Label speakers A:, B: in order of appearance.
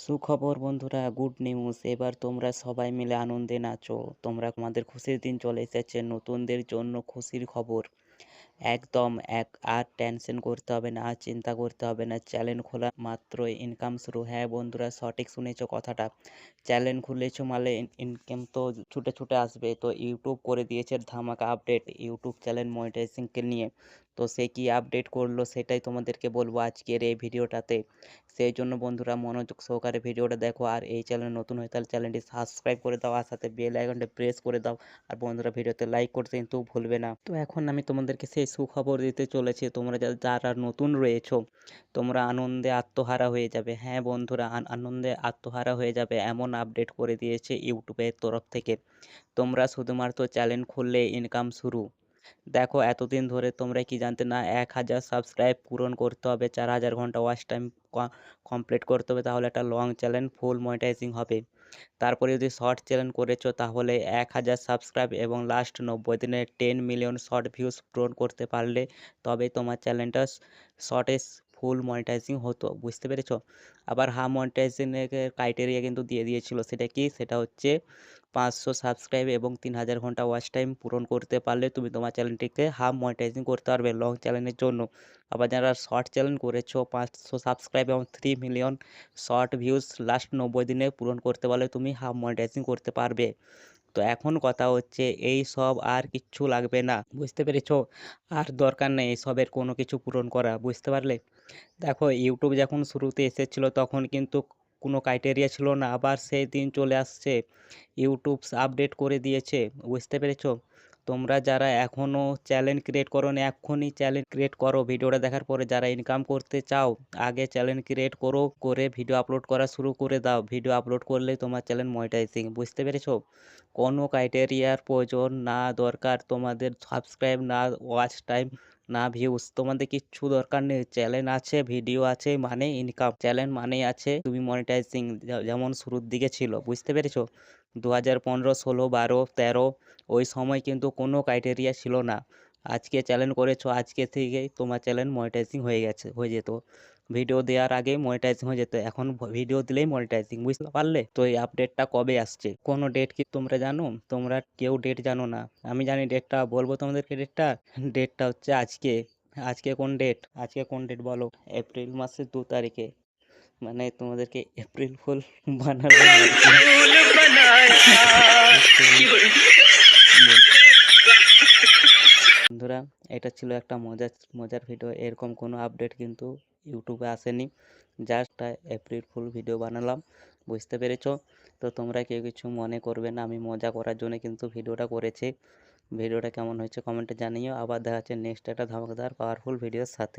A: সুখবর বন্ধুরা, good news. এবার তোমরা সবাই মিলে আনন্দে নাচো। আমাদের খুশির দিন চলে এসেছে। নতুনদের জন্য খুশির খবর। একদম আর টেনশন করতে হবে না, আর চিন্তা করতে হবে না। চ্যানেল খোলা মাত্রই ইনকাম শুরু। হ্যাঁ বন্ধুরা, সঠিক শুনেছো কথাটা। চ্যানেল খুলেছো মানে ইনকাম তো ছুটে ছুটে আসবে। তো ইউটিউব করে দিয়েছে ধামাকা আপডেট ইউটিউব চ্যানেল মনিটাইজিংকে নিয়ে। তো সে কি আপডেট করলো সেটাই তোমাদেরকে বলবো আজকের এই ভিডিওটাতে। সেই জন্য বন্ধুরা মনোযোগ সহকারে ভিডিওটা দেখো। আর এই চ্যানেল নতুন হয়ে তাহলে চ্যানেলটি সাবস্ক্রাইব করে দাও, আর সাথে বেল আইকনটা প্রেস করে দাও। আর বন্ধুরা ভিডিওতে লাইক করতে কিন্তু ভুলবে না। তো এখন আমি তোমাদেরকে সেই সুখবর দিতে চলেছি। তোমরা যারা নতুন রয়েছো, তোমরা আনন্দে আত্মহারা হয়ে যাবে। হ্যাঁ বন্ধুরা, আনন্দে আত্মহারা হয়ে যাবে এমন আপডেট করে দিয়েছে ইউটিউবের তরফ থেকে। তোমরা শুধুমাত্র চ্যানেল খুললে ইনকাম শুরু। দেখো, এতদিন ধরে তোমরা কি জানতে না, 1000 সাবস্ক্রাইব পূরণ করতে হবে, 4000 ঘন্টা ওয়াচ টাইম কমপ্লিট করতে হবে, তাহলে একটা লং চ্যানেল ফুল মনিটাইজিং হবে। তারপরে যদি শর্ট চ্যানেল করেছো তাহলে 1000 সাবস্ক্রাইব এবং লাস্ট 90 দিনে 10 মিলিয়ন শর্ট ভিউজ পূরণ করতে পারলে তবে তোমার চ্যানেলটা শর্টে ফুল মনিটাইজিং হতো। বুঝতে পেরেছো? আবার হাফ মনিটাইজিংয়ের ক্রাইটেরিয়া কিন্তু দিয়ে দিয়েছিল। সেটা কি? সেটা হচ্ছে 500 সাবস্ক্রাইব এবং 3000 ঘন্টা ওয়াচ টাইম পূরণ করতে পারলে তুমি তোমার চ্যানেলটিকে হাফ মনিটাইজিং করতে পারবে লং চ্যানেলের জন্য। আবার যারা শর্ট চ্যানেল করেছো 500 সাবস্ক্রাইব এবং 3 মিলিয়ন শর্ট ভিউজ লাস্ট 90 দিনে পূরণ করতে পারলে তুমি হাফ মনিটাইজিং করতে পারবে। তো এখন কথা হচ্ছে, এই সব আর কিচ্ছু লাগবে না। বুঝতে পেরেছো? আর দরকার নেই এসবের কোনো কিছু পূরণ করা। বুঝতে পারলে? দেখো, ইউটিউব যখন শুরুতে এসেছিল তখন কিন্তু কোনো ক্রাইটেরিয়া ছিল না। আবার সেই দিন চলে আসছে, ইউটিউব আপডেট করে দিয়েছে। বুঝতে পেরেছো? তোমরা যারা এখনও চ্যানেল ক্রিয়েট করোনি, এক্ষুনি চ্যানেল ক্রিয়েট করো। ভিডিওটা দেখার পরে যারা ইনকাম করতে চাও, আগে চ্যানেল ক্রিয়েট করো, করে ভিডিও আপলোড করা শুরু করে দাও। ভিডিও আপলোড করলেই তোমার চ্যানেল মনিটাইজিং। বুঝতে পেরেছো? কোনো ক্রাইটেরিয়ার প্রয়োজন না, দরকার তোমাদের সাবস্ক্রাইব না, ওয়াচ টাইম না, ভিউজ, তোমাদের কিচ্ছু দরকার নেই। চ্যানেল আছে, ভিডিও আছে মানে ইনকাম। চ্যানেল মানেই আছে তুমি মনিটাইজিং, যেমন শুরুর দিকে ছিল। বুঝতে পেরেছো? 2015, 16, 12, 13 ওই সময় কিন্তু কোনো ক্রাইটেরিয়া ছিল না। আজকে চ্যানেল করেছো, আজকে থেকেই তোমার চ্যানেল মনিটাইজিং হয়ে যেত। ভিডিও দেওয়ার আগে মনিটাইজিং হয়ে যেত, এখন ভিডিও দিলেই মনিটাইজিং। বুঝতে পারলে? তো এই আপডেটটা কবে আসছে, কোনো ডেট কি তোমরা জানো? তোমরা কেউ ডেট জানো না। আমি জানি ডেটটা, বলবো তোমাদেরকে ডেটটা। ডেটটা হচ্ছে আজকে। আজকে কোন ডেট? আজকে কোন ডেট বলো? এপ্রিল মাসের 2 তারিখে। মানে তোমাদেরকে এপ্রিল ফুল বানালাম আর কি। বন্ধুরা, এটা ছিল একটা মজার মজার ভিডিও। এরকম কোনো আপডেট কিন্তু ইউটিউবে আসেনি। জাস্ট এপ্রিল ফুল ভিডিও বানালাম। বুঝতে পেরেছো? তো তোমরা কেউ কিছু মনে করবে না, আমি মজা করার জন্য কিন্তু ভিডিওটা করেছি। ভিডিওটা কেমন হয়েছে কমেন্টে জানিও। আবার দেখা হচ্ছে নেক্সট একটা ধামাকাদার পাওয়ারফুল ভিডিওর সাথে।